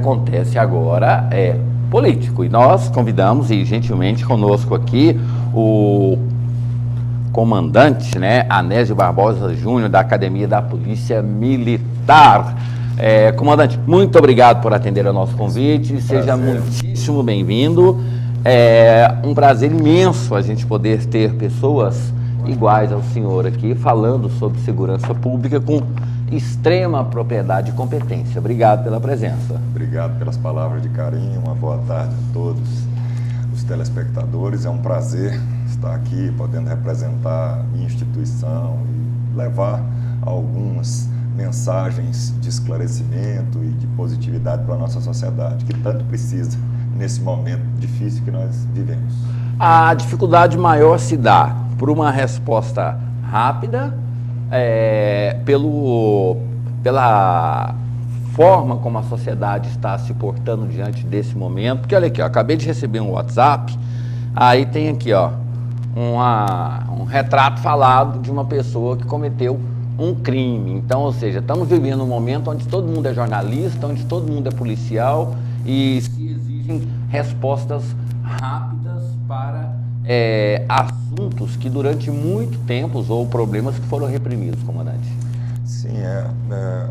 acontece agora é político. E nós convidamos, e gentilmente conosco aqui, o comandante, né, Anésio Barbosa Júnior, da Academia da Polícia Militar. Comandante, muito obrigado por atender ao nosso convite, seja muitíssimo bem-vindo. É um prazer imenso a gente poder ter pessoas iguais ao senhor aqui, falando sobre segurança pública com extrema propriedade e competência. Obrigado pela presença. Obrigado pelas palavras de carinho, uma boa tarde a todos os telespectadores. É um prazer estar aqui, podendo representar a minha instituição e levar algumas mensagens de esclarecimento e de positividade para a nossa sociedade, que tanto precisa nesse momento difícil que nós vivemos. A dificuldade maior se dá por uma resposta rápida, pela forma como a sociedade está se portando diante desse momento. Porque olha aqui, ó, acabei de receber um WhatsApp, aí tem aqui, ó, um retrato falado de uma pessoa que cometeu um crime. Então, ou seja, estamos vivendo um momento onde todo mundo é jornalista, onde todo mundo é policial e se exigem respostas rápidas para assuntos que durante muito tempo ou problemas que foram reprimidos, comandante. Sim,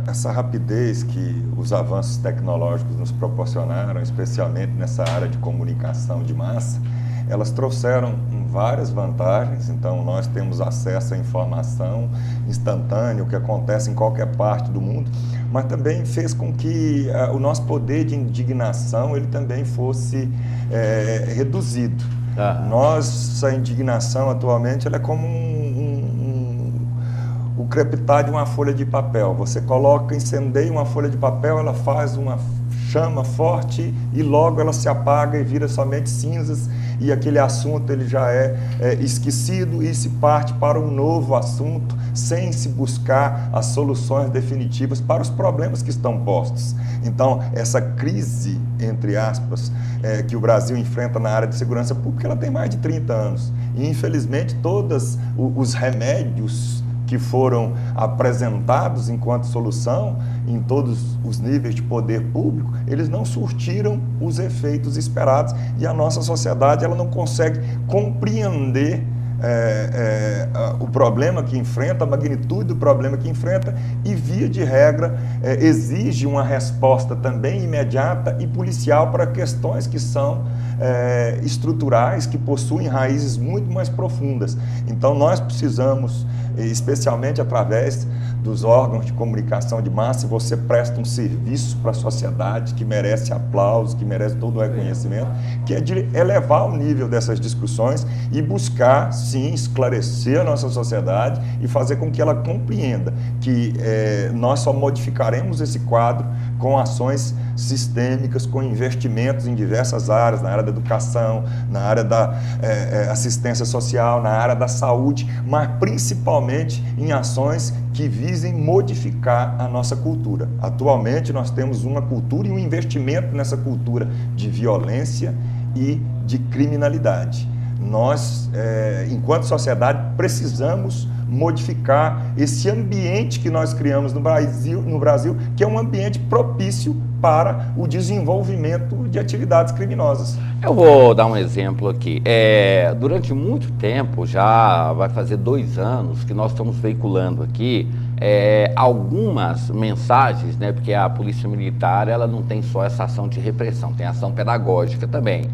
essa rapidez que os avanços tecnológicos nos proporcionaram, especialmente nessa área de comunicação de massa, elas trouxeram várias vantagens. Então, nós temos acesso à informação instantânea, o que acontece em qualquer parte do mundo, mas também fez com que o nosso poder de indignação ele também fosse reduzido. Nossa indignação atualmente ela é como o crepitar de uma folha de papel. Você coloca, incendeia uma folha de papel, ela faz uma chama forte e logo ela se apaga e vira somente cinzas e aquele assunto ele já é esquecido e se parte para um novo assunto sem se buscar as soluções definitivas para os problemas que estão postos. Então, essa crise, entre aspas, que o Brasil enfrenta na área de segurança pública, ela tem mais de 30 anos. E, infelizmente, todos os remédios que foram apresentados enquanto solução em todos os níveis de poder público, eles não surtiram os efeitos esperados e a nossa sociedade ela não consegue compreender o problema que enfrenta, a magnitude do problema que enfrenta e, via de regra, exige uma resposta também imediata e policial para questões que são estruturais, que possuem raízes muito mais profundas. Então, nós precisamos, especialmente através dos órgãos de comunicação de massa, e você presta um serviço para a sociedade que merece aplauso, que merece todo o reconhecimento, que é de elevar o nível dessas discussões e buscar, sim, esclarecer a nossa sociedade e fazer com que ela compreenda que nós só modificaremos esse quadro com ações sistêmicas, com investimentos em diversas áreas, na área da educação, na área da assistência social, na área da saúde, mas principalmente em ações que visem modificar a nossa cultura. Atualmente nós temos uma cultura e um investimento nessa cultura de violência e de criminalidade. Nós, enquanto sociedade, precisamos modificar esse ambiente que nós criamos no Brasil, que é um ambiente propício para o desenvolvimento de atividades criminosas. Eu vou dar um exemplo aqui. Durante muito tempo, já vai fazer 2 anos, que nós estamos veiculando aqui algumas mensagens, né? Porque a Polícia Militar ela não tem só essa ação de repressão, tem ação pedagógica também.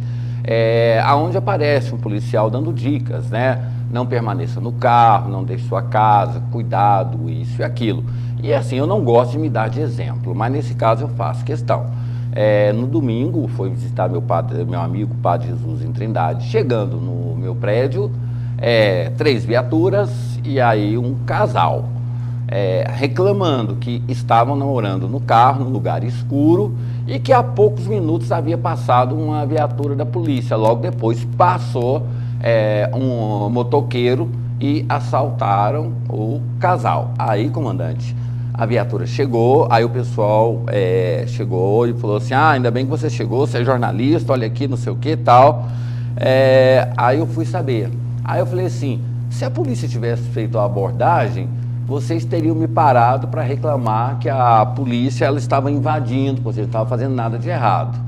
Onde aparece um policial dando dicas, né? Não permaneça no carro, não deixe sua casa, cuidado, isso e aquilo. E assim, eu não gosto de me dar de exemplo, mas nesse caso eu faço questão. No domingo, fui visitar meu amigo, Padre Jesus, em Trindade. Chegando no meu prédio, 3 viaturas e aí um casal. Reclamando que estavam namorando no carro, num lugar escuro, e que há poucos minutos havia passado uma viatura da polícia. Logo depois passou um motoqueiro e assaltaram o casal. Aí, comandante, a viatura chegou, aí o pessoal chegou e falou assim: ainda bem que você chegou, você é jornalista, olha aqui, não sei o que e tal. Aí eu fui saber. Aí eu falei assim, se a polícia tivesse feito a abordagem, vocês teriam me parado para reclamar que a polícia ela estava invadindo, que vocês não estavam fazendo nada de errado.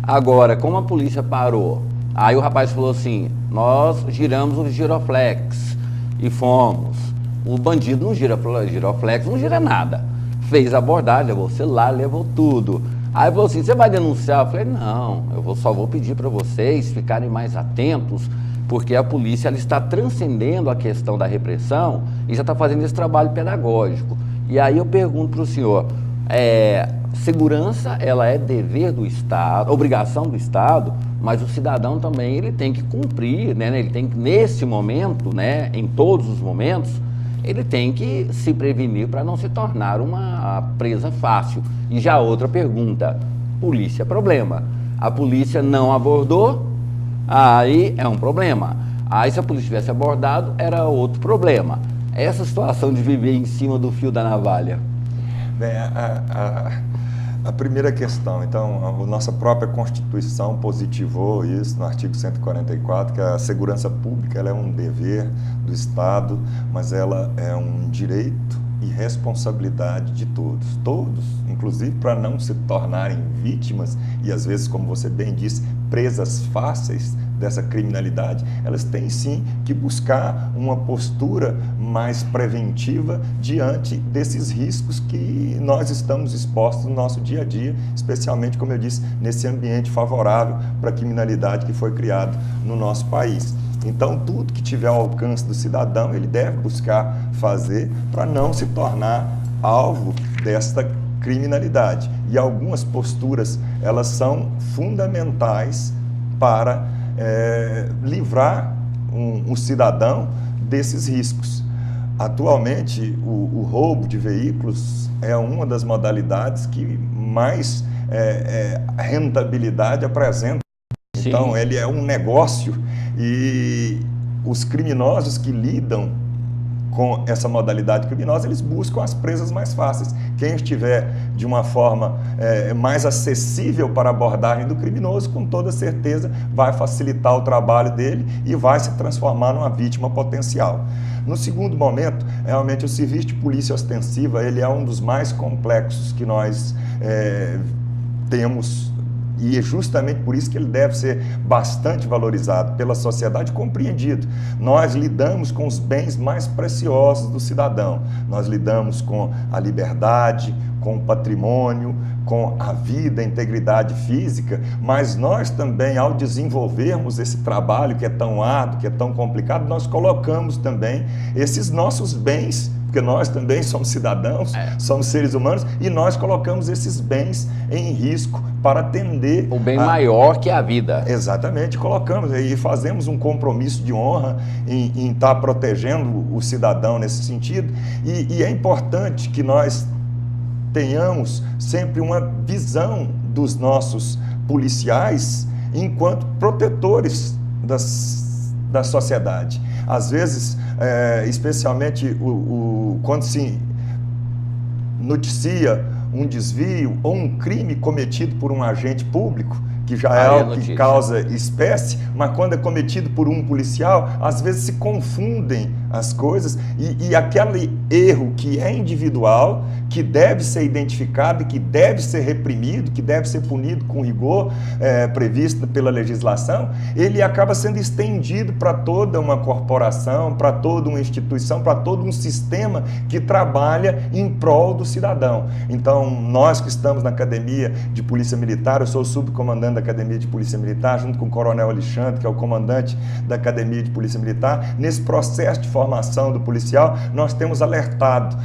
Agora, como a polícia parou, aí o rapaz falou assim, nós giramos o giroflex e fomos. O bandido não gira giroflex, não gira nada. Fez a abordagem, levou o celular, levou tudo. Aí falou assim, você vai denunciar? Eu falei, não, só vou pedir para vocês ficarem mais atentos, porque a polícia ela está transcendendo a questão da repressão e já está fazendo esse trabalho pedagógico. E aí eu pergunto para o senhor, segurança ela é dever do Estado, obrigação do Estado, mas o cidadão também ele tem que cumprir, né? Ele tem que, nesse momento, né, em todos os momentos, ele tem que se prevenir para não se tornar uma presa fácil. E já outra pergunta, polícia é problema. A polícia não abordou, aí é um problema. Aí se a polícia tivesse abordado, era outro problema. Essa situação de viver em cima do fio da navalha. Bem, a primeira questão, então, a nossa própria Constituição positivou isso no artigo 144, que a segurança pública ela é um dever do Estado, mas ela é um direito e responsabilidade de todos. Todos, inclusive para não se tornarem vítimas e, às vezes, como você bem disse, presas fáceis dessa criminalidade, elas têm sim que buscar uma postura mais preventiva diante desses riscos que nós estamos expostos no nosso dia a dia, especialmente, como eu disse, nesse ambiente favorável para a criminalidade que foi criado no nosso país. Então, tudo que tiver ao alcance do cidadão, ele deve buscar fazer para não se tornar alvo desta criminalidade. E algumas posturas, elas são fundamentais para livrar um cidadão desses riscos. Atualmente, o roubo de veículos é uma das modalidades que mais rentabilidade apresenta. Sim. Então, ele é um negócio e os criminosos que lidam com essa modalidade criminosa, eles buscam as presas mais fáceis. Quem estiver de uma forma mais acessível para a abordagem do criminoso, com toda certeza vai facilitar o trabalho dele e vai se transformar numa vítima potencial. No segundo momento, realmente o serviço de polícia ostensiva ele é um dos mais complexos que nós temos. E é justamente por isso que ele deve ser bastante valorizado pela sociedade, compreendido. Nós lidamos com os bens mais preciosos do cidadão. Nós lidamos com a liberdade, com o patrimônio, com a vida, a integridade física, mas nós também, ao desenvolvermos esse trabalho que é tão árduo, que é tão complicado, nós colocamos também esses nossos bens, porque nós também somos cidadãos, somos seres humanos, e nós colocamos esses bens em risco para atender... O bem maior que a vida. Exatamente, colocamos e fazemos um compromisso de honra em estar protegendo o cidadão nesse sentido, e é importante que nós tenhamos sempre uma visão dos nossos policiais enquanto protetores da sociedade. Às vezes, especialmente quando se noticia um desvio ou um crime cometido por um agente público, que já é algo que causa espécie, mas quando é cometido por um policial, às vezes se confundem as coisas e aquele erro que é individual, que deve ser identificado, que deve ser reprimido, que deve ser punido com rigor previsto pela legislação, ele acaba sendo estendido para toda uma corporação, para toda uma instituição, para todo um sistema que trabalha em prol do cidadão. Então, nós que estamos na Academia de Polícia Militar, eu sou o subcomandante da Academia de Polícia Militar, junto com o Coronel Alexandre, que é o comandante da Academia de Polícia Militar, nesse processo de formação do policial, nós temos alertado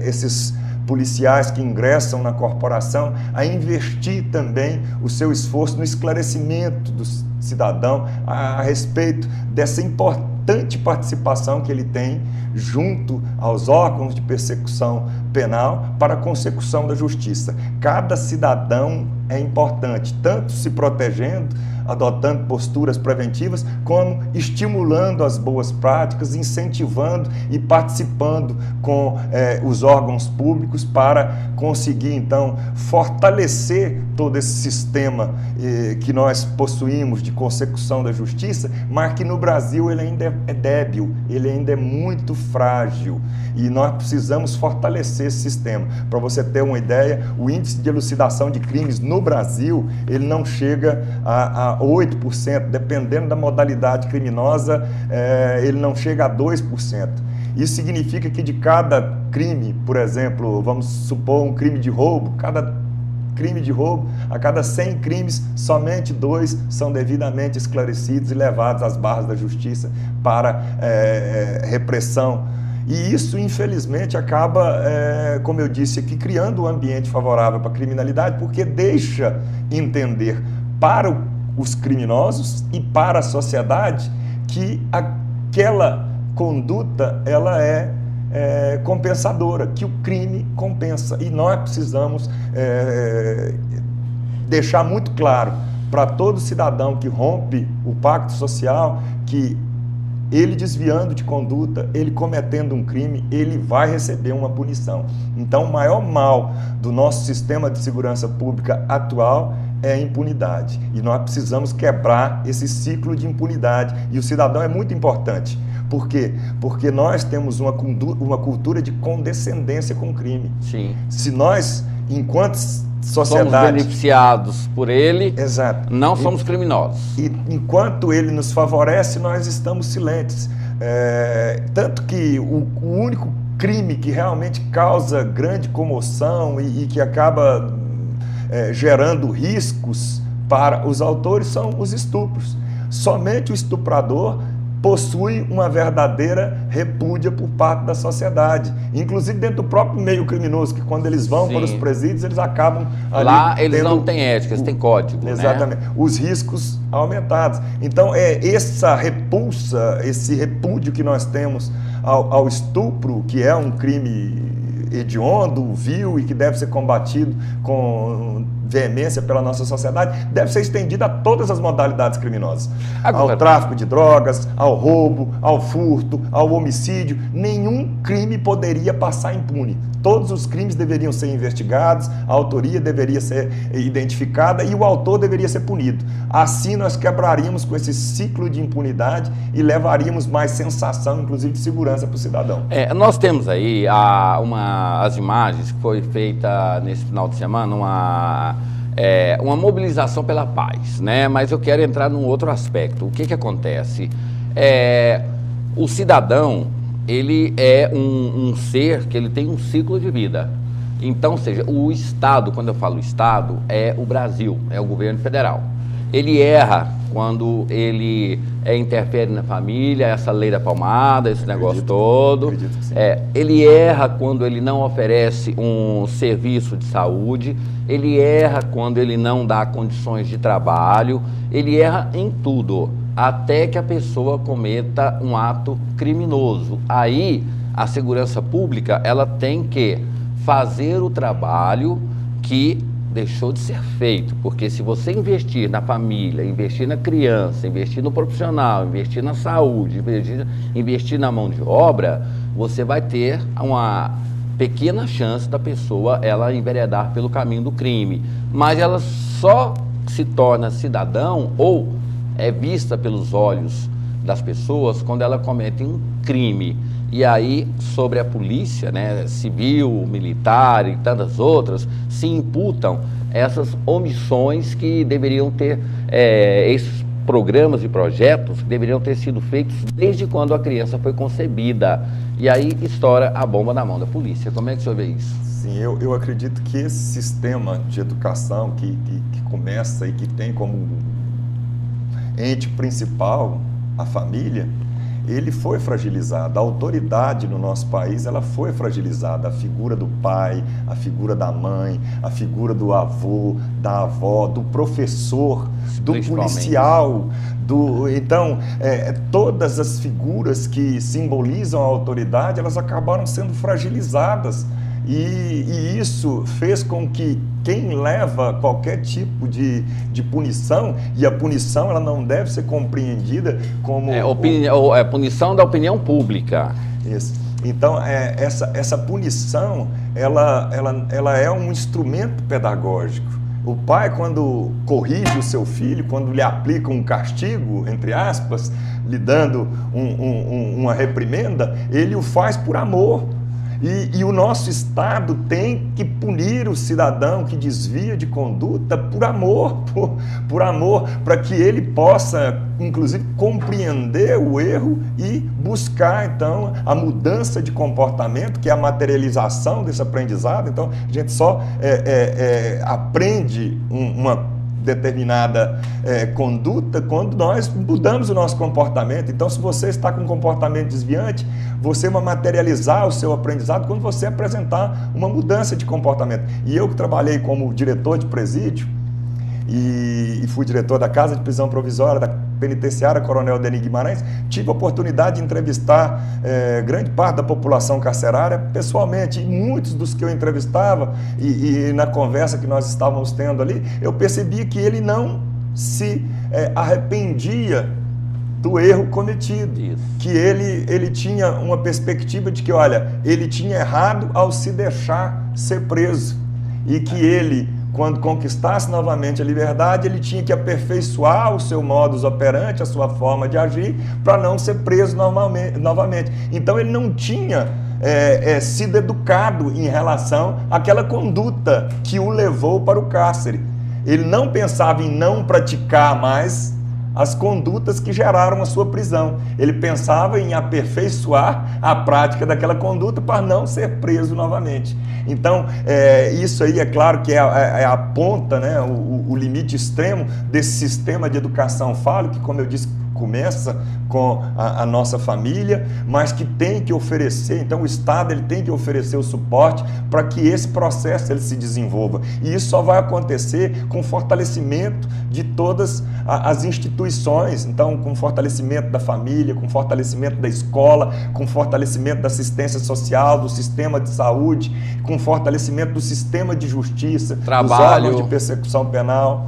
esses policiais que ingressam na corporação a investir também o seu esforço no esclarecimento do cidadão a respeito dessa importante participação que ele tem junto aos órgãos de persecução penal para a consecução da justiça. Cada cidadão é importante, tanto se protegendo, adotando posturas preventivas, como estimulando as boas práticas, incentivando e participando com os órgãos públicos para conseguir, então, fortalecer todo esse sistema que nós possuímos de consecução da justiça, mas que no Brasil ele ainda é débil, ele ainda é muito frágil e nós precisamos fortalecer esse sistema. Para você ter uma ideia, o índice de elucidação de crimes no Brasil, ele não chega a 8%, dependendo da modalidade criminosa, ele não chega a 2%. Isso significa que de cada crime, por exemplo, vamos supor um crime de roubo, a cada 100 crimes, somente 2 são devidamente esclarecidos e levados às barras da justiça para repressão. E isso, infelizmente, acaba, como eu disse aqui, criando um ambiente favorável para a criminalidade, porque deixa entender para os criminosos e para a sociedade que aquela conduta ela é compensadora, que o crime compensa. E nós precisamos deixar muito claro para todo cidadão que rompe o pacto social que ele desviando de conduta, ele cometendo um crime, ele vai receber uma punição. Então, o maior mal do nosso sistema de segurança pública atual é a impunidade. E nós precisamos quebrar esse ciclo de impunidade. E o cidadão é muito importante. Por quê? Porque nós temos uma cultura de condescendência com o crime. Sim. Se nós, enquanto sociedade... somos beneficiados por ele, exato, não somos criminosos. E enquanto ele nos favorece, nós estamos silentes. Tanto que o único crime que realmente causa grande comoção e que acaba gerando riscos para os autores são os estupros. Somente o estuprador possui uma verdadeira repúdia por parte da sociedade, inclusive dentro do próprio meio criminoso, que quando eles vão para os presídios, eles acabam ali lá eles não têm ética, eles têm código, exatamente, né? Os riscos aumentados. Então, essa repulsa, esse repúdio que nós temos ao estupro, que é um crime hediondo, vil e que deve ser combatido com veemência pela nossa sociedade, deve ser estendida a todas as modalidades criminosas. Agora, ao tráfico de drogas, ao roubo, ao furto, ao homicídio. Nenhum crime poderia passar impune. Todos os crimes deveriam ser investigados, a autoria deveria ser identificada e o autor deveria ser punido. Assim nós quebraríamos com esse ciclo de impunidade e levaríamos mais sensação, inclusive de segurança para o cidadão. Nós temos aí as imagens que foi feita nesse final de semana, uma mobilização pela paz, né? Mas eu quero entrar num outro aspecto. O que acontece? O cidadão, ele é um ser que ele tem um ciclo de vida. Então, ou seja, o Estado, quando eu falo Estado, é o Brasil, é o governo federal. Ele erra quando ele interfere na família, essa lei da palmada, esse negócio todo. Acredito que sim. Ele erra quando ele não oferece um serviço de saúde, ele erra quando ele não dá condições de trabalho, ele erra em tudo, até que a pessoa cometa um ato criminoso. Aí, a segurança pública, ela tem que fazer o trabalho que deixou de ser feito, porque se você investir na família, investir na criança, investir no profissional, investir na saúde, investir na mão de obra, você vai ter uma pequena chance da pessoa ela enveredar pelo caminho do crime. Mas ela só se torna cidadão ou é vista pelos olhos das pessoas quando ela comete um crime. E aí, sobre a polícia, né, civil, militar e tantas outras, se imputam essas omissões que deveriam ter, esses programas e projetos que deveriam ter sido feitos desde quando a criança foi concebida. E aí estoura a bomba na mão da polícia. Como é que o senhor vê isso? Sim, eu acredito que esse sistema de educação que começa e que tem como ente principal a família, ele foi fragilizado. A autoridade no nosso país, ela foi fragilizada. A figura do pai, a figura da mãe, a figura do avô, da avó, do professor, do policial. Então, todas as figuras que simbolizam a autoridade, elas acabaram sendo fragilizadas. E isso fez com que quem leva qualquer tipo de punição, e a punição ela não deve ser compreendida como... punição da opinião pública. Isso. Então, essa punição, ela é um instrumento pedagógico. O pai, quando corrige o seu filho, quando lhe aplica um castigo, entre aspas, lhe dando uma reprimenda, ele o faz por amor. E o nosso Estado tem que punir o cidadão que desvia de conduta por amor, para que ele possa, inclusive, compreender o erro e buscar, então, a mudança de comportamento, que é a materialização desse aprendizado. Então, a gente só aprende uma determinada conduta quando nós mudamos o nosso comportamento. Então, se você está com um comportamento desviante, você vai materializar o seu aprendizado quando você apresentar uma mudança de comportamento. E eu que trabalhei como diretor de presídio e fui diretor da Casa de Prisão Provisória da Penitenciária Coronel Denis Guimarães, tive a oportunidade de entrevistar grande parte da população carcerária pessoalmente, e muitos dos que eu entrevistava e na conversa que nós estávamos tendo ali, eu percebia que ele não se arrependia do erro cometido. Isso. Que ele tinha uma perspectiva de que, olha, ele tinha errado ao se deixar ser preso, e que ele, quando conquistasse novamente a liberdade, ele tinha que aperfeiçoar o seu modus operandi, a sua forma de agir, para não ser preso novamente. Então ele não tinha sido educado em relação àquela conduta que o levou para o cárcere. Ele não pensava em não praticar mais as condutas que geraram a sua prisão. Ele pensava em aperfeiçoar a prática daquela conduta para não ser preso novamente. Então, isso aí é claro que é a ponta, né, o limite extremo desse sistema de educação falho, que, como eu disse, começa com a nossa família, mas que tem que oferecer, então o Estado ele tem que oferecer o suporte para que esse processo ele se desenvolva. E isso só vai acontecer com fortalecimento de todas as instituições, então com fortalecimento da família, com fortalecimento da escola, com fortalecimento da assistência social, do sistema de saúde, com fortalecimento do sistema de justiça, dos órgãos de persecução penal,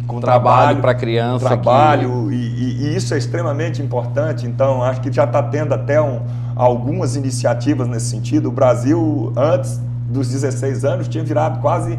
com trabalho para criança. E isso é extremamente importante. Então, acho que já está tendo até algumas iniciativas nesse sentido. O Brasil, antes dos 16 anos, tinha virado quase,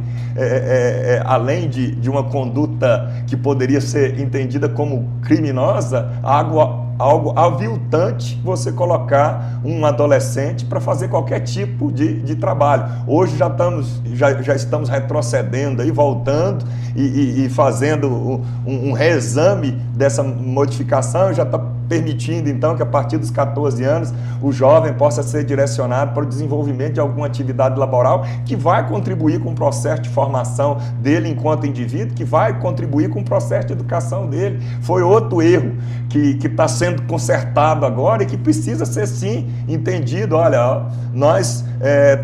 além de uma conduta que poderia ser entendida como criminosa, algo aviltante você colocar um adolescente para fazer qualquer tipo de trabalho. Hoje já estamos retrocedendo, aí, voltando e fazendo um reexame dessa modificação, já está permitindo então que a partir dos 14 anos o jovem possa ser direcionado para o desenvolvimento de alguma atividade laboral que vai contribuir com o processo de formação dele enquanto indivíduo, que vai contribuir com o processo de educação dele. Foi outro erro que está sendo consertado agora e que precisa ser sim entendido. Olha, nós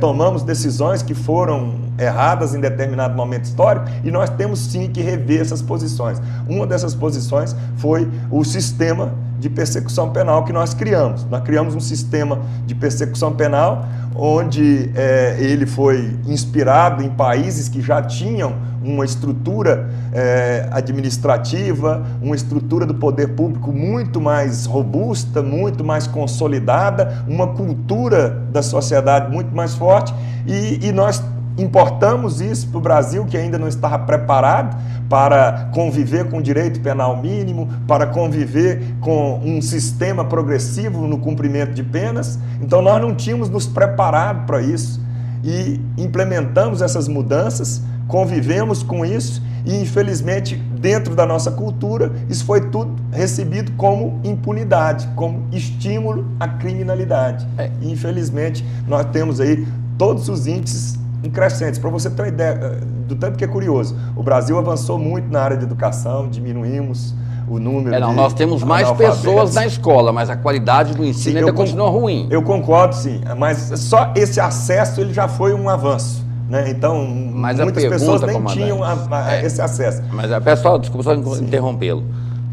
tomamos decisões que foram erradas em determinado momento histórico e nós temos sim que rever essas posições. Uma dessas posições foi o sistema de persecução penal que nós criamos. Nós criamos um sistema de persecução penal onde ele foi inspirado em países que já tinham uma estrutura administrativa, uma estrutura do poder público muito mais robusta, muito mais consolidada, uma cultura da sociedade muito mais forte, e nós importamos isso para o Brasil, que ainda não estava preparado para conviver com direito penal mínimo, para conviver com um sistema progressivo no cumprimento de penas. Então nós não tínhamos nos preparado para isso e implementamos essas mudanças, convivemos com isso e, infelizmente, dentro da nossa cultura, isso foi tudo recebido como impunidade, como estímulo à criminalidade. E, infelizmente, nós temos aí todos os índices crescentes. Para você ter uma ideia do tanto que é curioso, o Brasil avançou muito na área de educação, diminuímos o número de nós temos mais pessoas na escola, mas a qualidade do ensino ainda continua ruim. Eu concordo, sim, mas só esse acesso ele já foi um avanço, né? Então, muitas pessoas nem tinham esse acesso. Mas, pessoal, desculpa só interrompê-lo.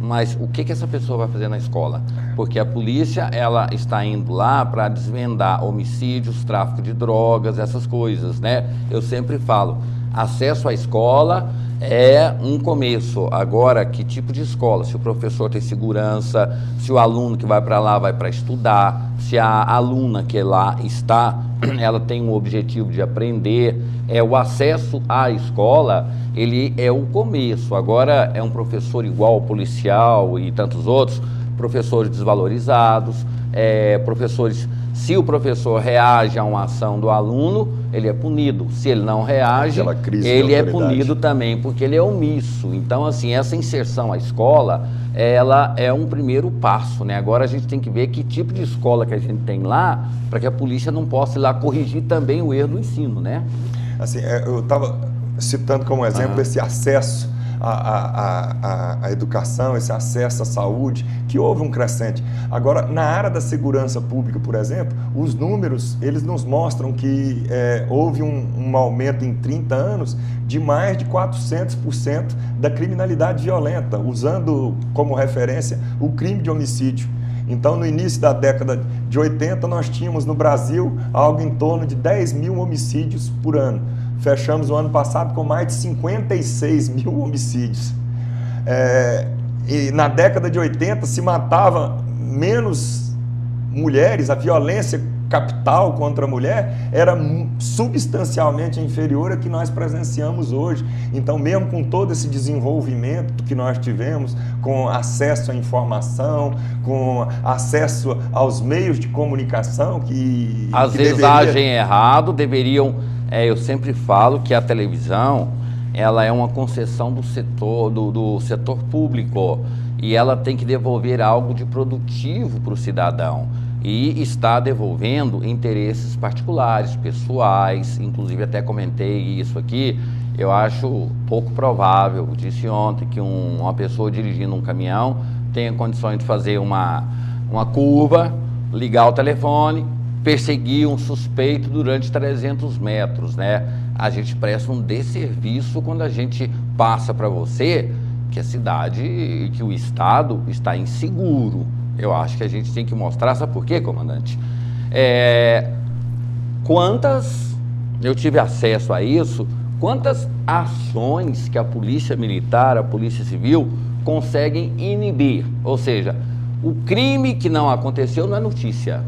Mas o que essa pessoa vai fazer na escola? Porque a polícia, ela está indo lá para desvendar homicídios, tráfico de drogas, essas coisas, né? Eu sempre falo, acesso à escola é um começo. Agora, que tipo de escola? Se o professor tem segurança, se o aluno que vai para lá vai para estudar, se a aluna que lá está, ela tem um objetivo de aprender, o acesso à escola, ele é o começo. Agora, é um professor igual ao policial e tantos outros, professores desvalorizados, professores... Se o professor reage a uma ação do aluno, ele é punido. Se ele não reage, ele é punido também, porque ele é omisso. Então, assim, essa inserção à escola, ela é um primeiro passo, né? Agora a gente tem que ver que tipo de escola que a gente tem lá, para que a polícia não possa ir lá corrigir também o erro do ensino, né? Assim, eu estava citando como exemplo esse acesso à educação, esse acesso à saúde, que houve um crescente. Agora, na área da segurança pública, por exemplo, os números, eles nos mostram que houve um aumento em 30 anos de mais de 400% da criminalidade violenta, usando como referência o crime de homicídio. Então, no início da década de 80, nós tínhamos no Brasil algo em torno de 10 mil homicídios por ano. Fechamos o ano passado com mais de 56 mil homicídios. E na década de 80 se matava menos mulheres, a violência capital contra a mulher era substancialmente inferior à que nós presenciamos hoje. Então, mesmo com todo esse desenvolvimento que nós tivemos, com acesso à informação, com acesso aos meios de comunicação que... Às vezes agem errado, deveriam... eu sempre falo que a televisão, ela é uma concessão do setor público e ela tem que devolver algo de produtivo para o cidadão. E está devolvendo interesses particulares, pessoais, inclusive até comentei isso aqui, eu acho pouco provável, disse ontem, que uma pessoa dirigindo um caminhão tenha condições de fazer uma curva, ligar o telefone, perseguir um suspeito durante 300 metros, né? A gente presta um desserviço quando a gente passa para você que a cidade e que o Estado está inseguro. Eu acho que a gente tem que mostrar, sabe por quê, comandante? Eu tive acesso a isso, quantas ações que a Polícia Militar, a Polícia Civil conseguem inibir. Ou seja, o crime que não aconteceu não é notícia,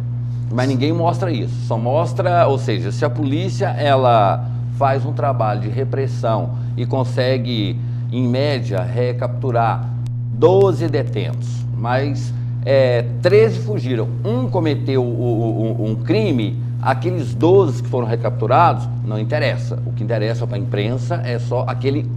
mas ninguém mostra isso. Só mostra, ou seja, se a polícia ela faz um trabalho de repressão e consegue, em média, recapturar 12 detentos, mas 13 fugiram, um cometeu um crime, aqueles 12 que foram recapturados, não interessa. O que interessa para a imprensa é só aquele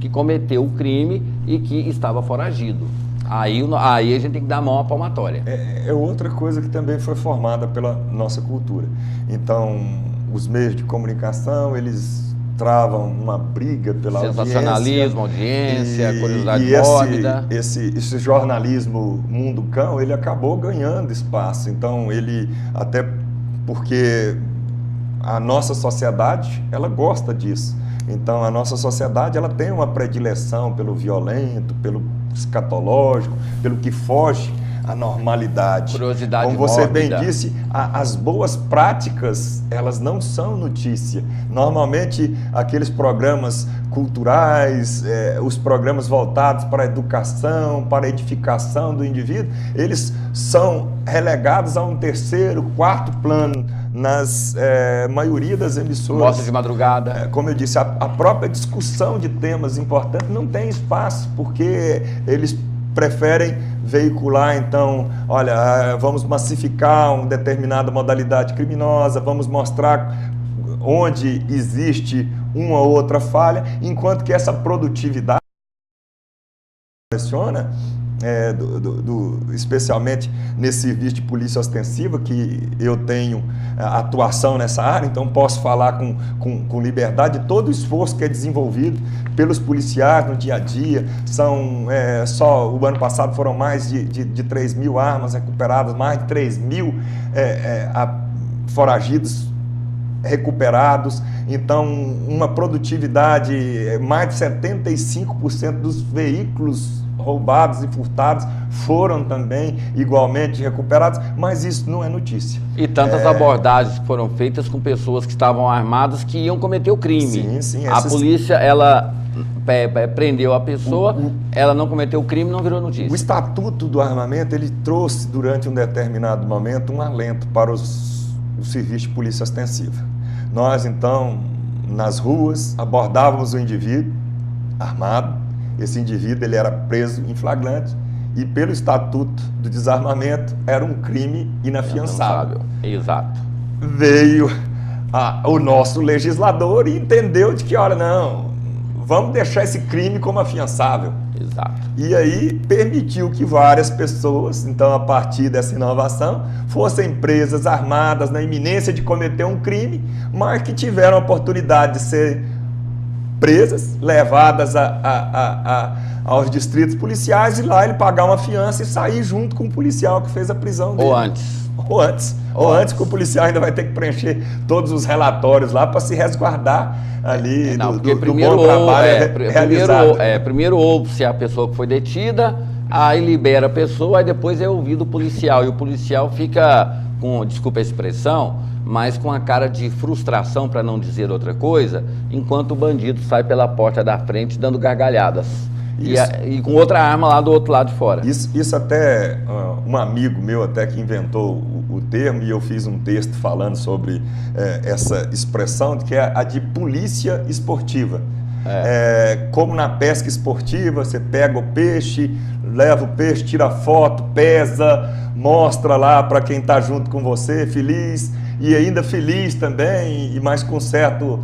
que cometeu o crime e que estava foragido. Aí a gente tem que dar a mão à palmatória. É outra coisa que também foi formada pela nossa cultura. Então, os meios de comunicação, eles travam uma briga pela sensacionalismo, audiência, curiosidade e mórbida. Esse jornalismo mundo cão, ele acabou ganhando espaço. Então, até porque a nossa sociedade, ela gosta disso. Então, a nossa sociedade, ela tem uma predileção pelo violento, pelo escatológico, pelo que foge à normalidade. Curiosidade Como você mórbida. bem disse, as boas práticas, elas não são notícia. Normalmente, aqueles programas culturais, os programas voltados para a educação, para a edificação do indivíduo, eles são relegados a um terceiro, quarto plano nas maioria das emissoras. Mostra de madrugada. Como eu disse, a própria discussão de temas importantes não tem espaço, porque eles preferem veicular, então, olha, vamos massificar uma determinada modalidade criminosa, vamos mostrar onde existe uma ou outra falha, enquanto que essa produtividade pressiona, especialmente nesse serviço de polícia ostensiva, que eu tenho atuação nessa área, então posso falar com liberdade de todo o esforço que é desenvolvido pelos policiais no dia a dia. Só o ano passado foram mais de 3 mil armas recuperadas, mais de 3 mil foragidos recuperados. Então, uma produtividade, mais de 75% dos veículos roubados e furtados foram também igualmente recuperados, mas isso não é notícia. E tantas abordagens que foram feitas com pessoas que estavam armadas que iam cometer o crime. Sim, sim. A polícia, ela prendeu a pessoa, ela não cometeu o crime, não virou notícia. O Estatuto do Armamento, ele trouxe durante um determinado momento um alento para o serviço de polícia ostensiva. Nós, então, nas ruas, abordávamos o indivíduo armado. Esse indivíduo ele era preso em flagrante e, pelo Estatuto do Desarmamento, era um crime inafiançável. Exato. Veio o nosso legislador e entendeu de que, olha, não, vamos deixar esse crime como afiançável. Exato. E aí permitiu que várias pessoas, então, a partir dessa inovação, fossem presas armadas na iminência de cometer um crime, mas que tiveram a oportunidade de ser presas, levadas aos distritos policiais e lá ele pagar uma fiança e sair junto com o policial que fez a prisão dele. Ou antes que o policial ainda vai ter que preencher todos os relatórios lá para se resguardar ali do bom trabalho realizado. Primeiro ouve-se a pessoa que foi detida, aí libera a pessoa, aí depois é ouvido o policial. E o policial fica com, desculpa a expressão, mas com a cara de frustração, para não dizer outra coisa, enquanto o bandido sai pela porta da frente dando gargalhadas. E com outra arma lá do outro lado de fora. Isso até, um amigo meu até que inventou o termo, e eu fiz um texto falando sobre essa expressão, que é a de polícia esportiva. Como na pesca esportiva, você pega o peixe, leva o peixe, tira foto, pesa, mostra lá para quem está junto com você, feliz, e ainda feliz também, e mais com certo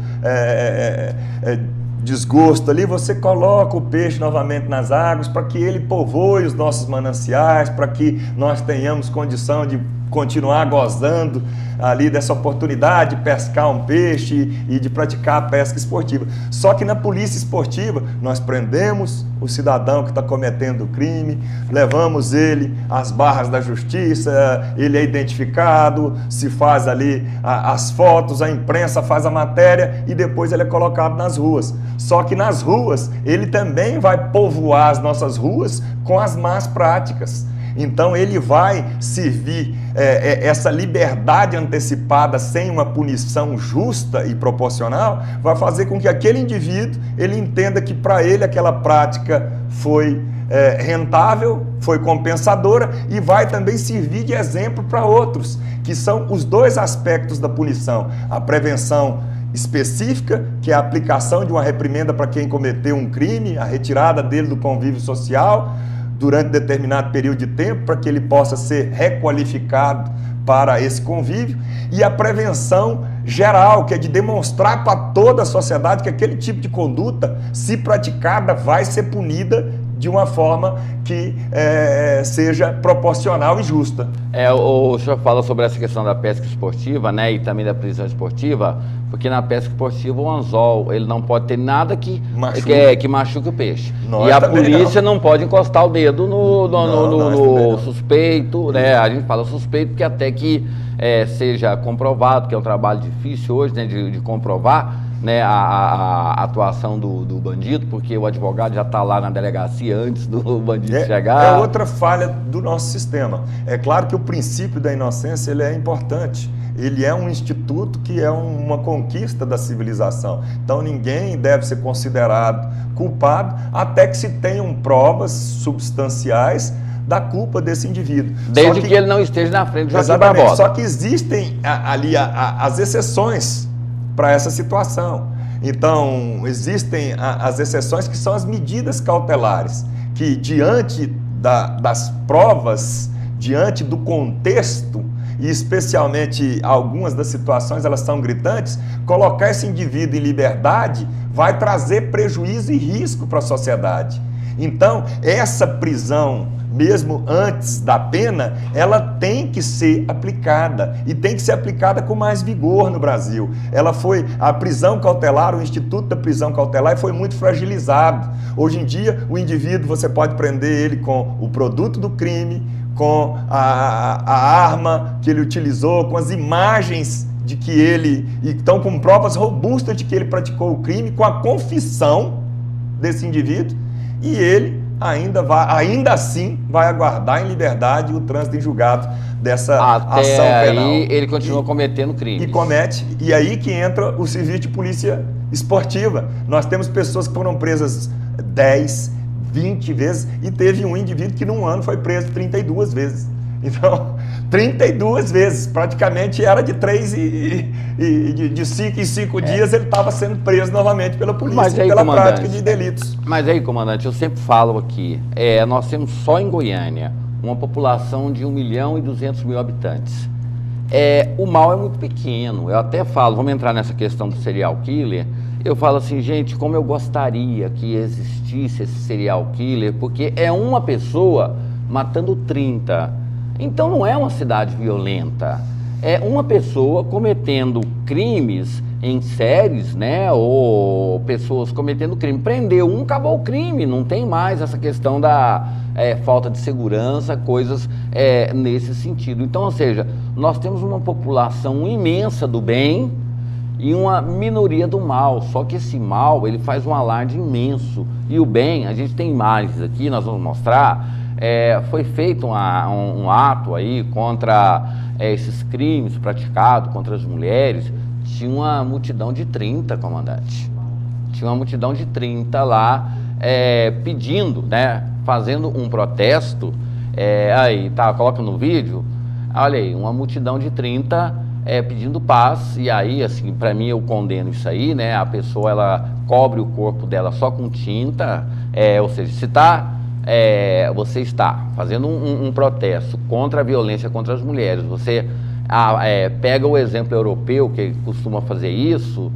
desgosto ali, você coloca o peixe novamente nas águas para que ele povoe os nossos mananciais, para que nós tenhamos condição de continuar gozando ali dessa oportunidade de pescar um peixe e de praticar a pesca esportiva. Só que na polícia esportiva, nós prendemos o cidadão que está cometendo o crime, levamos ele às barras da justiça, ele é identificado, se faz ali as fotos, a imprensa faz a matéria e depois ele é colocado nas ruas. Só que nas ruas, ele também vai povoar as nossas ruas com as más práticas. Então ele vai servir essa liberdade antecipada sem uma punição justa e proporcional, vai fazer com que aquele indivíduo ele entenda que para ele aquela prática foi rentável, foi compensadora e vai também servir de exemplo para outros, que são os dois aspectos da punição: a prevenção específica, que é a aplicação de uma reprimenda para quem cometeu um crime, a retirada dele do convívio social durante determinado período de tempo, para que ele possa ser requalificado para esse convívio, e a prevenção geral, que é de demonstrar para toda a sociedade que aquele tipo de conduta, se praticada, vai ser punida de uma forma que seja proporcional e justa. O senhor fala sobre essa questão da pesca esportiva, né, e também da prisão esportiva, porque na pesca esportiva o anzol, ele não pode ter nada que machuque o peixe. E a polícia não pode encostar o dedo no suspeito, né? A gente fala suspeito porque até que seja comprovado, que é um trabalho difícil hoje, né, de comprovar, né, a atuação do bandido, porque o advogado já está lá na delegacia antes do bandido chegar. É outra falha do nosso sistema. É claro que o princípio da inocência ele é importante. Ele é um instituto que é uma conquista da civilização. Então ninguém deve ser considerado culpado até que se tenham provas substanciais da culpa desse indivíduo. Desde que ele não esteja na frente do Joaquim Barbosa. Barbosa. Só que existem ali as exceções para essa situação. Então, existem as exceções, que são as medidas cautelares, que diante das provas, diante do contexto, e especialmente algumas das situações, elas são gritantes, colocar esse indivíduo em liberdade vai trazer prejuízo e risco para a sociedade. Então, essa prisão, mesmo antes da pena, ela tem que ser aplicada, e tem que ser aplicada com mais vigor no Brasil. A prisão cautelar, o Instituto da Prisão Cautelar foi muito fragilizado. Hoje em dia, o indivíduo, você pode prender ele com o produto do crime, com a arma que ele utilizou, com as imagens de que ele, e estão com provas robustas de que ele praticou o crime, com a confissão desse indivíduo, e ele ainda assim vai aguardar em liberdade o trânsito em julgado dessa ação penal. Aí ele continua cometendo crimes. E aí que entra o serviço de polícia esportiva. Nós temos pessoas que foram presas 10, 20 vezes, e teve um indivíduo que num ano foi preso 32 vezes. Então, 32 vezes, praticamente era de 3 de 5 em 5 dias ele estava sendo preso novamente pela polícia, pela prática de delitos. Mas aí, comandante, eu sempre falo aqui, nós temos só em Goiânia uma população de 1.200.000 habitantes. O mal é muito pequeno. Eu até falo, vamos entrar nessa questão do serial killer, eu falo assim, gente, como eu gostaria que existisse esse serial killer, porque é uma pessoa matando 30. Então não é uma cidade violenta, é uma pessoa cometendo crimes em séries, né, ou pessoas cometendo crime. Prendeu um, acabou o crime, não tem mais essa questão da falta de segurança, coisas nesse sentido. Então, ou seja, nós temos uma população imensa do bem e uma minoria do mal, só que esse mal, ele faz um alarde imenso. E o bem, a gente tem imagens aqui, nós vamos mostrar. Foi feito um ato aí contra esses crimes praticados contra as mulheres. Tinha uma multidão de 30, comandante. Tinha uma multidão de 30 lá pedindo, né, fazendo um protesto. Aí, tá, coloca no vídeo. Olha aí, uma multidão de 30 pedindo paz. E aí, assim, para mim eu condeno isso aí, né? A pessoa, ela cobre o corpo dela só com tinta, ou seja, se tá... você está fazendo um protesto contra a violência contra as mulheres, você pega o exemplo europeu que costuma fazer isso,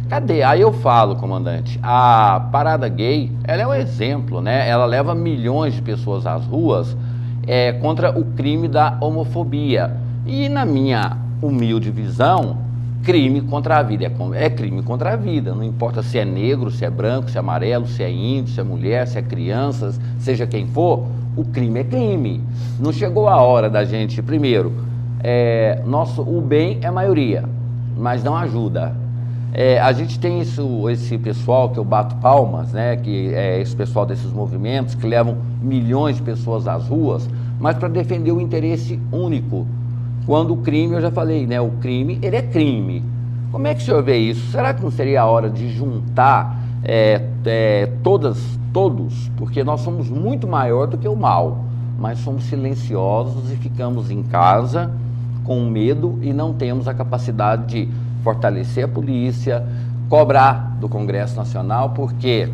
cadê? Aí eu falo, comandante, a parada gay, ela é um exemplo, né? Ela leva milhões de pessoas às ruas contra o crime da homofobia, e na minha humilde visão, crime contra a vida é crime contra a vida, não importa se é negro, se é branco, se é amarelo, se é índio, se é mulher, se é criança, seja quem for, o crime é crime. Não chegou a hora da gente, primeiro, o bem é a maioria, mas não ajuda. A gente tem esse pessoal que eu bato palmas, né, que é esse pessoal desses movimentos que levam milhões de pessoas às ruas, mas para defender o interesse único. Quando o crime, eu já falei, né? O crime, ele é crime. Como é que o senhor vê isso? Será que não seria a hora de juntar todos? Porque nós somos muito maior do que o mal, mas somos silenciosos e ficamos em casa com medo e não temos a capacidade de fortalecer a polícia, cobrar do Congresso Nacional, porque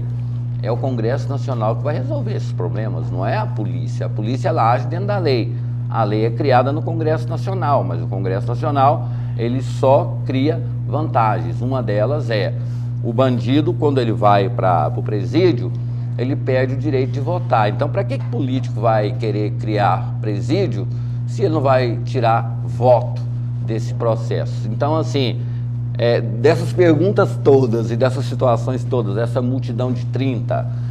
é o Congresso Nacional que vai resolver esses problemas, não é a polícia. A polícia, ela age dentro da lei. A lei é criada no Congresso Nacional, mas o Congresso Nacional, ele só cria vantagens. Uma delas é o bandido, quando ele vai para o presídio, ele perde o direito de votar. Então, para que político vai querer criar presídio se ele não vai tirar voto desse processo? Então, assim, dessas perguntas todas e dessas situações todas, essa multidão de 30...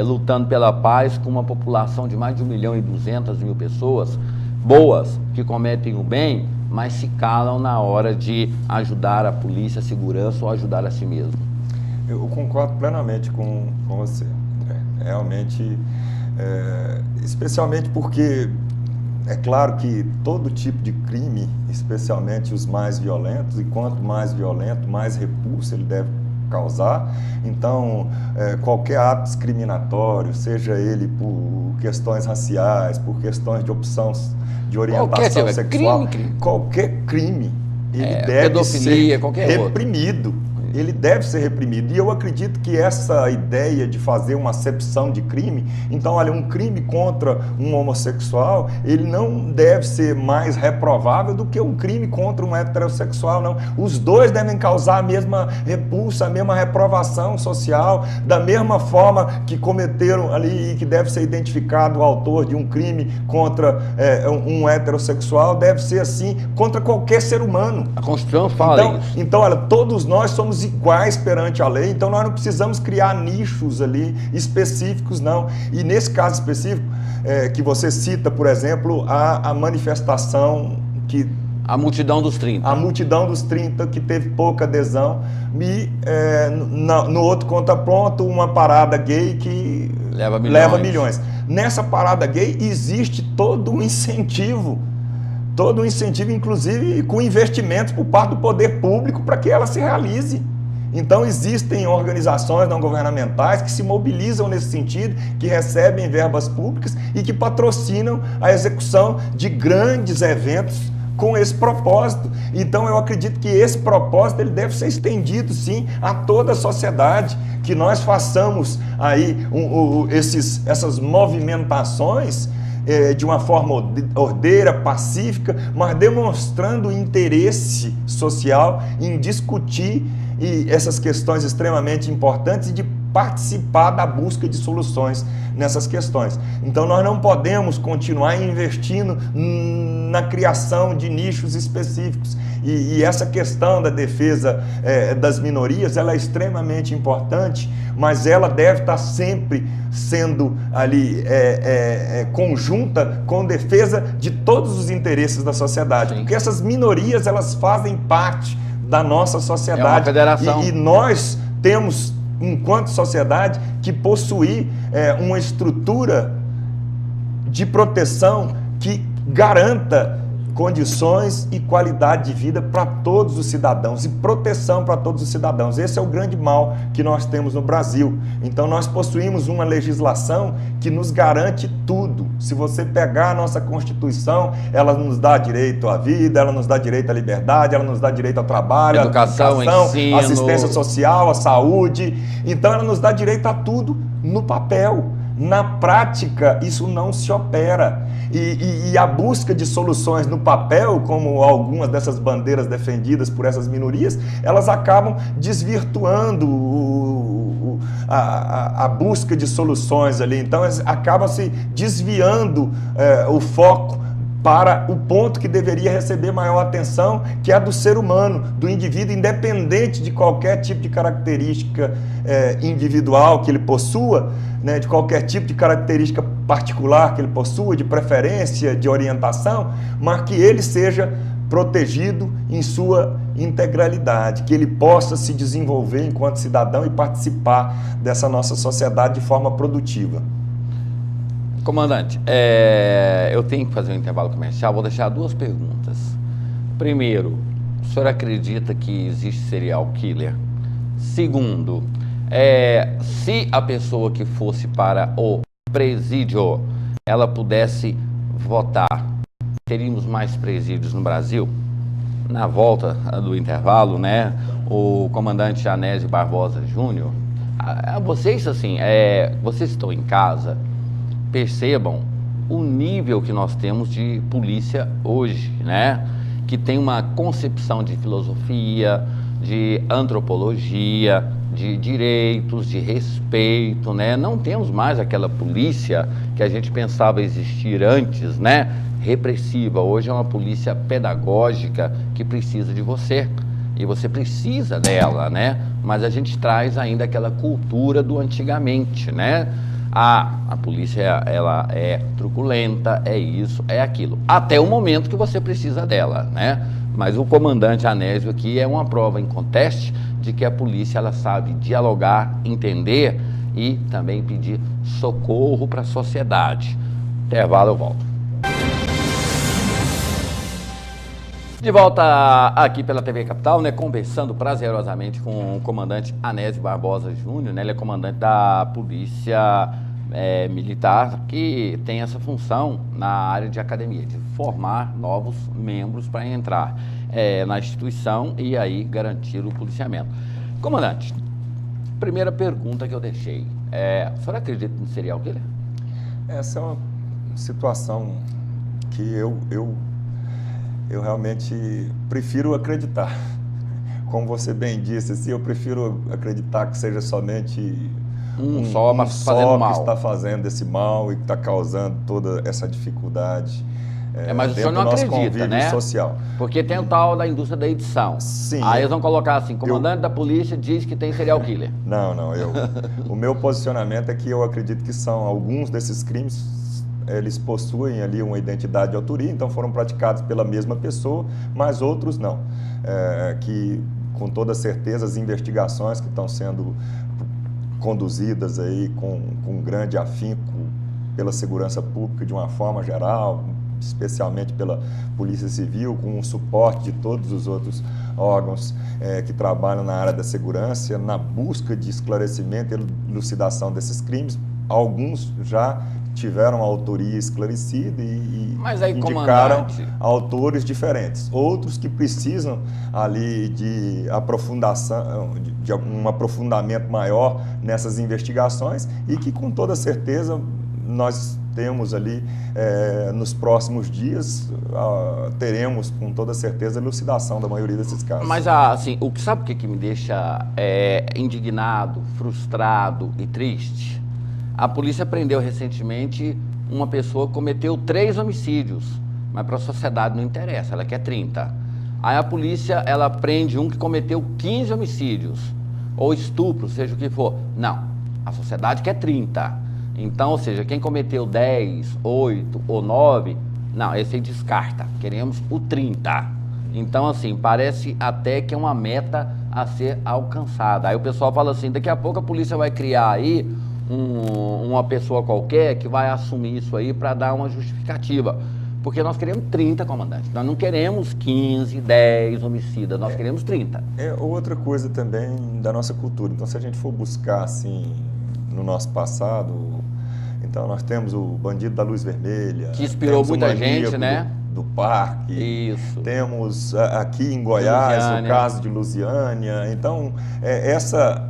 lutando pela paz com uma população de mais de 1.200.000 pessoas boas, que cometem o bem, mas se calam na hora de ajudar a polícia, a segurança ou ajudar a si mesmo. Eu concordo plenamente com você, André. Realmente, especialmente porque é claro que todo tipo de crime, especialmente os mais violentos, e quanto mais violento, mais repulsa ele deve causar. Então, qualquer ato discriminatório, seja ele por questões raciais, por questões de opção de orientação sexual, qualquer crime, ele deve ser reprimido. Ele deve ser reprimido. E eu acredito que essa ideia de fazer uma acepção de crime, então, olha, um crime contra um homossexual, ele não deve ser mais reprovável do que um crime contra um heterossexual, não. Os dois devem causar a mesma repulsa, a mesma reprovação social, da mesma forma que cometeram ali e que deve ser identificado o autor de um crime contra um heterossexual, deve ser assim contra qualquer ser humano. A Constituição fala isso. Então, olha, todos nós somos iguais perante a lei, então nós não precisamos criar nichos ali específicos, não. E nesse caso específico, que você cita, por exemplo, a manifestação que A multidão dos 30. A multidão dos 30 que teve pouca adesão. E no outro contraponto, uma parada gay que leva milhões. Nessa parada gay existe todo um incentivo, inclusive com investimentos por parte do poder público para que ela se realize. Então existem organizações não governamentais que se mobilizam nesse sentido, que recebem verbas públicas e que patrocinam a execução de grandes eventos com esse propósito. Então eu acredito que esse propósito ele deve ser estendido sim a toda a sociedade, que nós façamos aí essas movimentações de uma forma ordeira, pacífica, mas demonstrando interesse social em discutir essas questões extremamente importantes e de participar da busca de soluções nessas questões. Então nós não podemos continuar investindo na criação de nichos específicos. E essa questão da defesa das minorias, ela é extremamente importante, mas ela deve estar sempre sendo ali conjunta com defesa de todos os interesses da sociedade. Sim. Porque essas minorias, elas fazem parte da nossa sociedade. É uma federação. E nós temos, enquanto sociedade, que possuir uma estrutura de proteção que garanta condições e qualidade de vida para todos os cidadãos e proteção para todos os cidadãos. Esse é o grande mal que nós temos no Brasil. Então nós possuímos uma legislação que nos garante tudo. Se você pegar a nossa Constituição, ela nos dá direito à vida, ela nos dá direito à liberdade, ela nos dá direito ao trabalho, educação, ensino, assistência social, à saúde. Então ela nos dá direito a tudo no papel. Na prática, isso não se opera. E a busca de soluções no papel, como algumas dessas bandeiras defendidas por essas minorias, elas acabam desvirtuando a busca de soluções ali. Então, acabam se desviando o foco para o ponto que deveria receber maior atenção, que é a do ser humano, do indivíduo, independente de qualquer tipo de característica individual que ele possua, né, de qualquer tipo de característica particular que ele possua, de preferência, de orientação, mas que ele seja protegido em sua integralidade, que ele possa se desenvolver enquanto cidadão e participar dessa nossa sociedade de forma produtiva. Comandante, eu tenho que fazer um intervalo comercial, vou deixar duas perguntas. Primeiro, o senhor acredita que existe serial killer? Segundo, se a pessoa que fosse para o presídio, ela pudesse votar, teríamos mais presídios no Brasil? Na volta do intervalo, né, o comandante Anésio Barbosa Júnior, vocês assim, vocês estão em casa, percebam o nível que nós temos de polícia hoje, né? Que tem uma concepção de filosofia, de antropologia, de direitos, de respeito, né? Não temos mais aquela polícia que a gente pensava existir antes, né? Repressiva. Hoje é uma polícia pedagógica que precisa de você. E você precisa dela, né? Mas a gente traz ainda aquela cultura do antigamente, né? A polícia, ela é truculenta, é isso, é aquilo. Até o momento que você precisa dela, né? Mas o comandante Anésio aqui é uma prova em conteste de que a polícia, ela sabe dialogar, entender e também pedir socorro para a sociedade. Intervalo, eu volto. De volta aqui pela TV Capital, né, conversando prazerosamente com o comandante Anésio Barbosa Júnior, né, ele é comandante da Polícia Militar, que tem essa função na área de academia, de formar novos membros para entrar na instituição e aí garantir o policiamento. Comandante, primeira pergunta que eu deixei, o senhor acredita no serial killer? Essa é uma situação que eu realmente prefiro acreditar. Como você bem disse, assim, eu prefiro acreditar que seja somente um só que está fazendo esse mal e que está causando toda essa dificuldade mas o senhor não acredita, né? Social. Porque tem o tal da indústria da edição. Sim. Aí eles vão colocar assim, comandante da polícia diz que tem serial killer. Não, o meu posicionamento é que eu acredito que são alguns desses crimes eles possuem ali uma identidade de autoria, então foram praticados pela mesma pessoa, mas outros não. Que com toda certeza as investigações que estão sendo conduzidas aí com grande afinco pela segurança pública de uma forma geral, especialmente pela Polícia Civil, com o suporte de todos os outros órgãos que trabalham na área da segurança, na busca de esclarecimento e elucidação desses crimes. Alguns já tiveram a autoria esclarecida e indicaram autores diferentes. Outros que precisam ali de aprofundação, de um aprofundamento maior nessas investigações e que com toda certeza nós temos ali nos próximos dias, teremos com toda certeza a elucidação da maioria desses casos. Mas assim, sabe o que me deixa indignado, frustrado e triste? A polícia prendeu recentemente uma pessoa que cometeu 3 homicídios, mas para a sociedade não interessa, ela quer 30. Aí a polícia, ela prende um que cometeu 15 homicídios, ou estupro, seja o que for. Não, a sociedade quer 30. Então, ou seja, quem cometeu 10, 8 ou 9, não, esse aí descarta, queremos o 30. Então, assim, parece até que é uma meta a ser alcançada. Aí o pessoal fala assim, daqui a pouco a polícia vai criar aí uma pessoa qualquer que vai assumir isso aí para dar uma justificativa. Porque nós queremos 30, comandante. Nós não queremos 15, 10 homicidas, nós queremos 30. É outra coisa também da nossa cultura. Então, se a gente for buscar, assim, no nosso passado, então nós temos o bandido da luz vermelha. Que inspirou muita gente, né? Do parque. Isso. Temos aqui em Goiás o caso de Lusiânia. Então, essa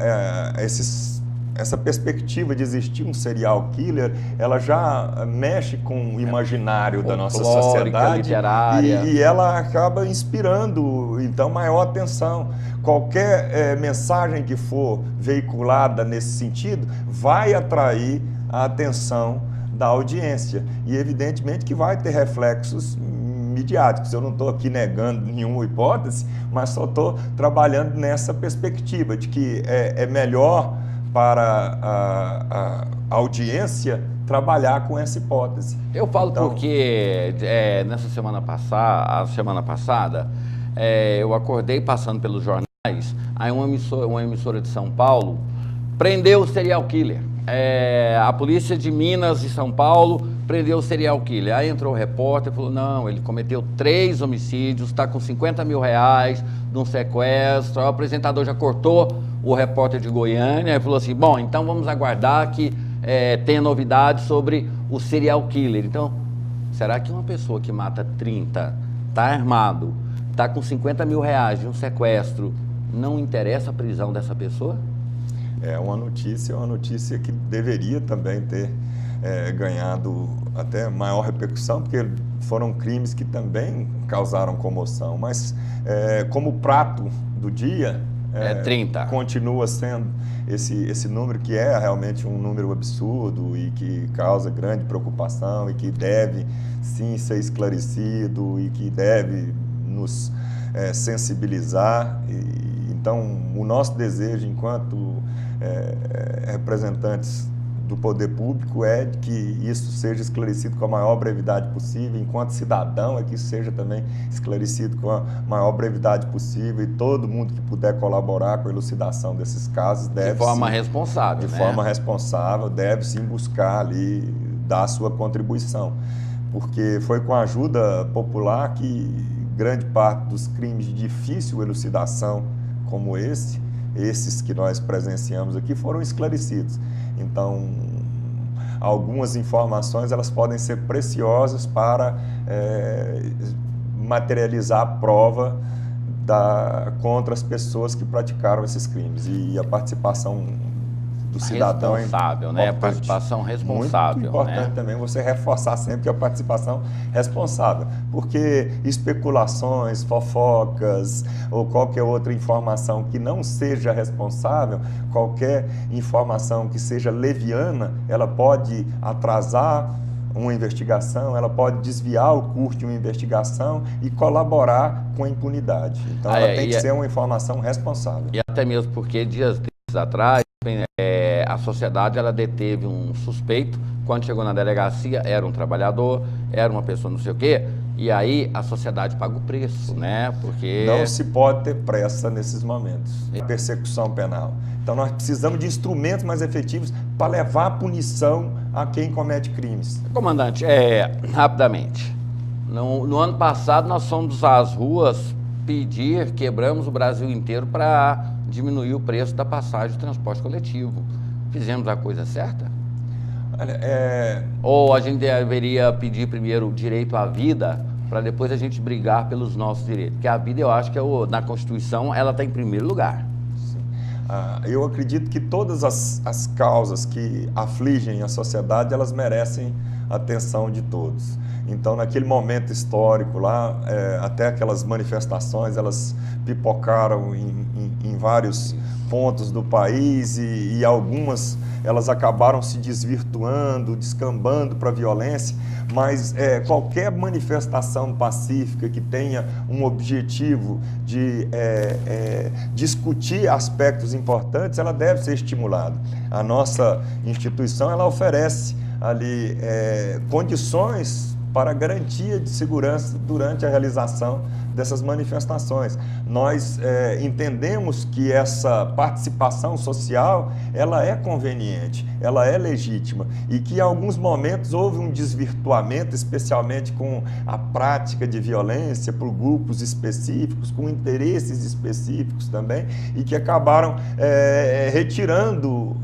perspectiva de existir um serial killer, ela já mexe com o imaginário da nossa sociedade literária. E ela acaba inspirando, então, maior atenção. Qualquer mensagem que for veiculada nesse sentido vai atrair a atenção da audiência e, evidentemente, que vai ter reflexos midiáticos. Eu não estou aqui negando nenhuma hipótese, mas só estou trabalhando nessa perspectiva de que é melhor para a audiência trabalhar com essa hipótese. Eu falo então, porque nessa semana passada, eu acordei passando pelos jornais, aí uma emissora de São Paulo prendeu o serial killer. A polícia de Minas de São Paulo prendeu o serial killer. Aí entrou o repórter e falou, não, ele cometeu 3 homicídios, está com 50 mil reais de um sequestro. O apresentador já cortou o repórter de Goiânia e falou assim, bom, então vamos aguardar que tenha novidades sobre o serial killer. Então, será que uma pessoa que mata 30, está armado, está com 50 mil reais de um sequestro, não interessa a prisão dessa pessoa? É uma notícia que deveria também ter ganhado até maior repercussão, porque foram crimes que também causaram comoção, mas como prato do dia, 30. Continua sendo esse número que é realmente um número absurdo e que causa grande preocupação e que deve sim ser esclarecido e que deve nos sensibilizar. Então, o nosso desejo enquanto representantes do poder público é que isso seja esclarecido com a maior brevidade possível, enquanto cidadão é que isso seja também esclarecido com a maior brevidade possível e todo mundo que puder colaborar com a elucidação desses casos deve... De forma responsável, De forma responsável, deve sim buscar ali, dar a sua contribuição, porque foi com a ajuda popular que grande parte dos crimes de difícil elucidação como esses que nós presenciamos aqui foram esclarecidos. Então, algumas informações elas podem ser preciosas para materializar a prova contra as pessoas que praticaram esses crimes. E a participação do cidadão responsável, né? A participação responsável. Muito importante, né? Também você reforçar sempre a participação responsável, porque especulações, fofocas ou qualquer outra informação que não seja responsável, qualquer informação que seja leviana, ela pode atrasar uma investigação, ela pode desviar o curso de uma investigação e colaborar com a impunidade. Então, ela tem que ser uma informação responsável. E até mesmo porque dias atrás, a sociedade ela deteve um suspeito quando chegou na delegacia, era um trabalhador, era uma pessoa não sei o quê, e aí a sociedade paga o preço, né? Porque... Não se pode ter pressa nesses momentos. Persecução penal. Então nós precisamos de instrumentos mais efetivos para levar a punição a quem comete crimes. Comandante, rapidamente, no ano passado nós fomos às ruas quebramos o Brasil inteiro para diminuir o preço da passagem de transporte coletivo. Fizemos a coisa certa? Olha, Ou a gente deveria pedir primeiro o direito à vida para depois a gente brigar pelos nossos direitos? Porque a vida, eu acho que na Constituição, ela está em primeiro lugar. Eu acredito que todas as causas que afligem a sociedade, elas merecem a atenção de todos. Então, naquele momento histórico lá, até aquelas manifestações, elas pipocaram em vários pontos do país e algumas elas acabaram se desvirtuando, descambando para a violência, mas qualquer manifestação pacífica que tenha um objetivo de discutir aspectos importantes, ela deve ser estimulada. A nossa instituição, ela oferece ali condições para garantia de segurança durante a realização dessas manifestações. Nós entendemos que essa participação social, ela é conveniente, ela é legítima e que em alguns momentos houve um desvirtuamento, especialmente com a prática de violência por grupos específicos, com interesses específicos também, e que acabaram retirando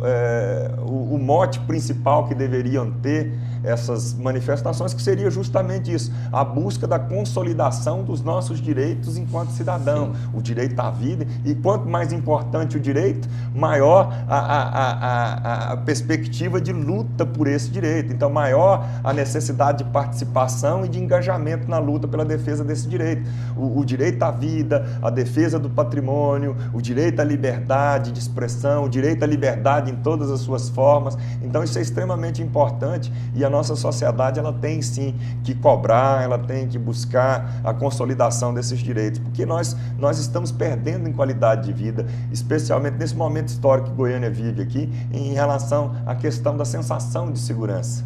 o mote principal que deveriam ter essas manifestações, que seria justamente isso, a busca da consolidação dos nossos direitos enquanto cidadão. Sim. O direito à vida, e quanto mais importante o direito, maior a perspectiva de luta por esse direito. Então, maior a necessidade de participação e de engajamento na luta pela defesa desse direito. O direito à vida, a defesa do patrimônio, o direito à liberdade de expressão, o direito à liberdade em todas as suas formas. Então, isso é extremamente importante e a nossa sociedade, ela tem sim que cobrar, ela tem que buscar a consolidação desses direitos, porque nós estamos perdendo em qualidade de vida, especialmente nesse momento histórico que Goiânia vive aqui, em relação à questão da sensação de segurança.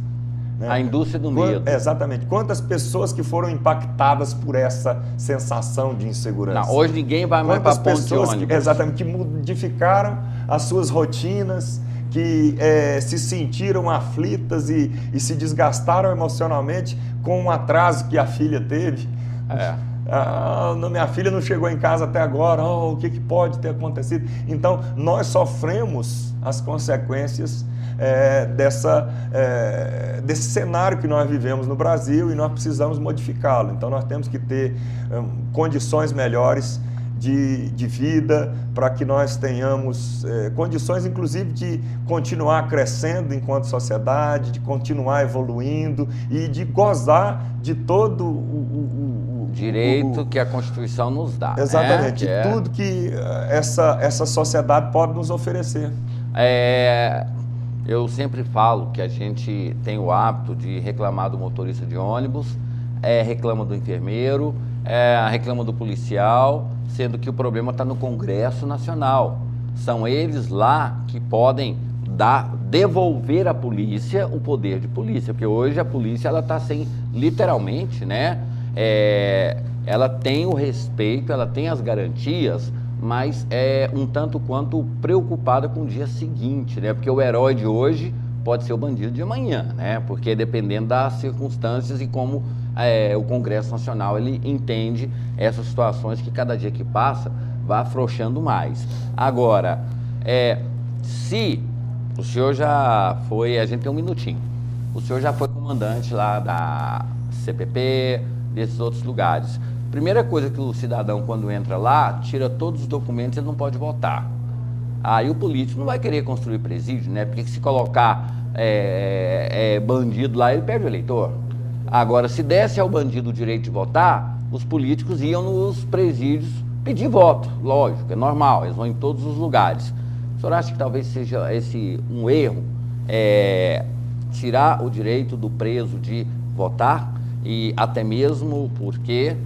Né? A indústria do medo. Exatamente. Quantas pessoas que foram impactadas por essa sensação de insegurança? Não, hoje ninguém vai mais para ponte de ônibus. Exatamente, que modificaram as suas rotinas, que se sentiram aflitas e se desgastaram emocionalmente com o atraso que a filha teve. Minha filha não chegou em casa até agora, o que pode ter acontecido? Então, nós sofremos as consequências desse cenário que nós vivemos no Brasil e nós precisamos modificá-lo. Então, nós temos que ter condições melhores de vida, para que nós tenhamos condições, inclusive, de continuar crescendo enquanto sociedade, de continuar evoluindo e de gozar de todo o direito que a Constituição nos dá. Exatamente, de tudo que essa sociedade pode nos oferecer. Eu sempre falo que a gente tem o hábito de reclamar do motorista de ônibus, reclama do enfermeiro, reclama do policial, sendo que o problema está no Congresso Nacional. São eles lá que podem devolver à polícia o poder de polícia, porque hoje a polícia está sem, literalmente, né? Ela tem o respeito, ela tem as garantias, mas é um tanto quanto preocupada com o dia seguinte, né? Porque o herói de hoje pode ser o bandido de amanhã, né? Porque dependendo das circunstâncias e como o Congresso Nacional ele entende essas situações que cada dia que passa vai afrouxando mais. Agora, se o senhor já foi, a gente tem um minutinho, o senhor já foi comandante lá da CPP, desses outros lugares. Primeira coisa que o cidadão, quando entra lá, tira todos os documentos e ele não pode votar. Aí o político não vai querer construir presídio, né? Porque se colocar bandido lá, ele perde o eleitor. Agora, se desse ao bandido o direito de votar, os políticos iam nos presídios pedir voto, lógico, é normal, eles vão em todos os lugares. O senhor acha que talvez seja esse um erro, tirar o direito do preso de votar? E até mesmo porque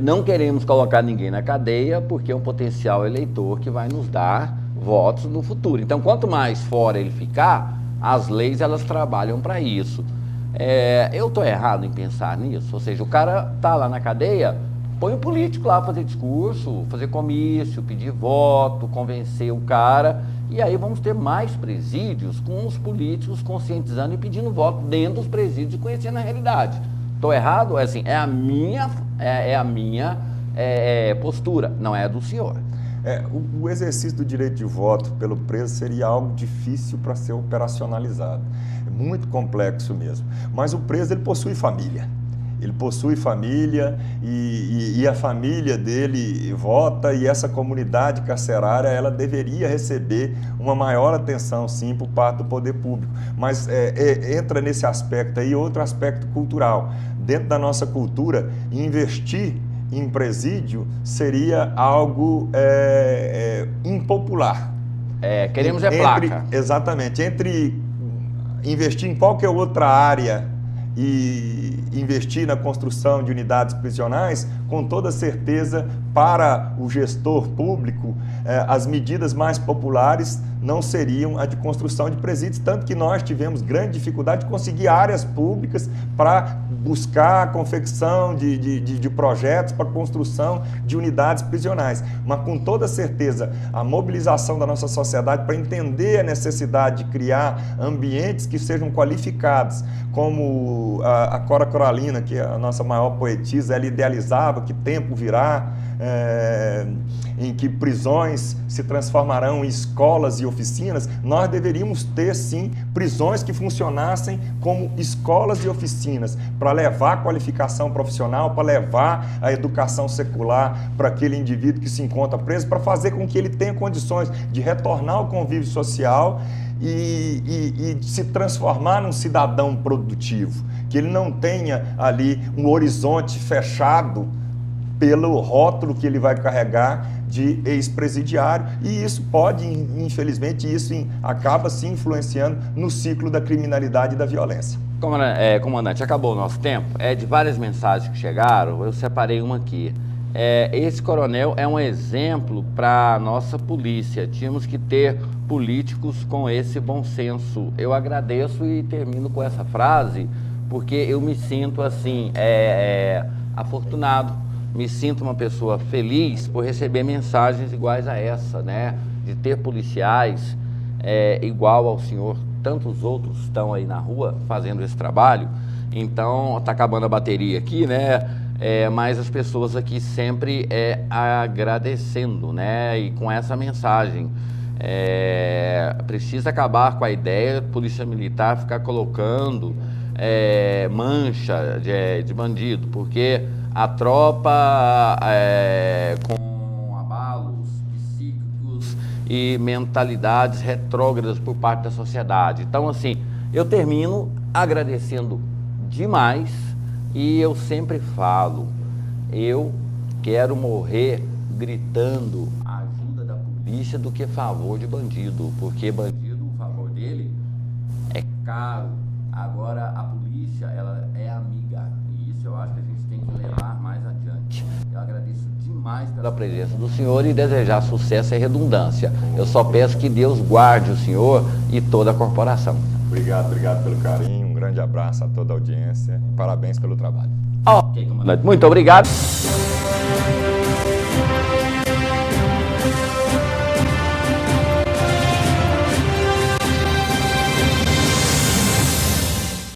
não queremos colocar ninguém na cadeia, porque é um potencial eleitor que vai nos dar votos no futuro. Então, quanto mais fora ele ficar, As leis, elas trabalham para isso. Eu estou errado em pensar nisso? Ou seja, o cara está lá na cadeia, põe o político lá fazer discurso, fazer comício, pedir voto, convencer o cara, e aí vamos ter mais presídios com os políticos conscientizando e pedindo voto dentro dos presídios e conhecendo a realidade. Estou errado? É a minha postura, não é a do senhor. O exercício do direito de voto pelo preso seria algo difícil para ser operacionalizado. É muito complexo mesmo. Mas o preso, ele possui família. Ele possui família e a família dele vota, e essa comunidade carcerária, ela deveria receber uma maior atenção, sim, por parte do poder público. Mas entra nesse aspecto aí outro aspecto cultural. Dentro da nossa cultura, investir em presídio seria algo impopular. Queremos placa. Exatamente. Entre investir em qualquer outra área e investir na construção de unidades prisionais, com toda certeza, para o gestor público, as medidas mais populares não seriam a de construção de presídios, tanto que nós tivemos grande dificuldade de conseguir áreas públicas para buscar a confecção de projetos para a construção de unidades prisionais. Mas, com toda certeza, a mobilização da nossa sociedade para entender a necessidade de criar ambientes que sejam qualificados, como a Cora Coralina, que é a nossa maior poetisa, ela idealizava que tempo virá, em que prisões se transformarão em escolas e oficinas. Nós deveríamos ter, sim, prisões que funcionassem como escolas e oficinas, para levar a qualificação profissional, para levar a educação secular para aquele indivíduo que se encontra preso, para fazer com que ele tenha condições de retornar ao convívio social e se transformar num cidadão produtivo, que ele não tenha ali um horizonte fechado pelo rótulo que ele vai carregar de ex-presidiário, e isso pode, infelizmente, acaba se influenciando no ciclo da criminalidade e da violência. Comandante, acabou o nosso tempo. De várias mensagens que chegaram, eu separei uma aqui. Esse coronel é um exemplo para a nossa polícia. Tínhamos que ter políticos com esse bom senso. Eu agradeço e termino com essa frase, porque eu me sinto assim, afortunado. Me sinto uma pessoa feliz por receber mensagens iguais a essa, né? De ter policiais igual ao senhor. Tantos outros estão aí na rua fazendo esse trabalho. Então, está acabando a bateria aqui, né? Mas as pessoas aqui sempre agradecendo, né? E com essa mensagem. Precisa acabar com a ideia de polícia militar ficar colocando mancha de bandido, porque a tropa, com abalos psíquicos e mentalidades retrógradas por parte da sociedade. Então, assim, eu termino agradecendo demais, e eu sempre falo, eu quero morrer gritando a ajuda da polícia do que favor de bandido, porque bandido, o favor dele é caro. Agora, a polícia, ela é amiga, e isso eu acho que a gente tem que levar mais adiante. Eu agradeço demais pela presença do senhor e desejar sucesso e redundância. Eu só peço que Deus guarde o senhor e toda a corporação. Obrigado pelo carinho, um grande abraço a toda a audiência e parabéns pelo trabalho. Ok, comandante. Muito obrigado.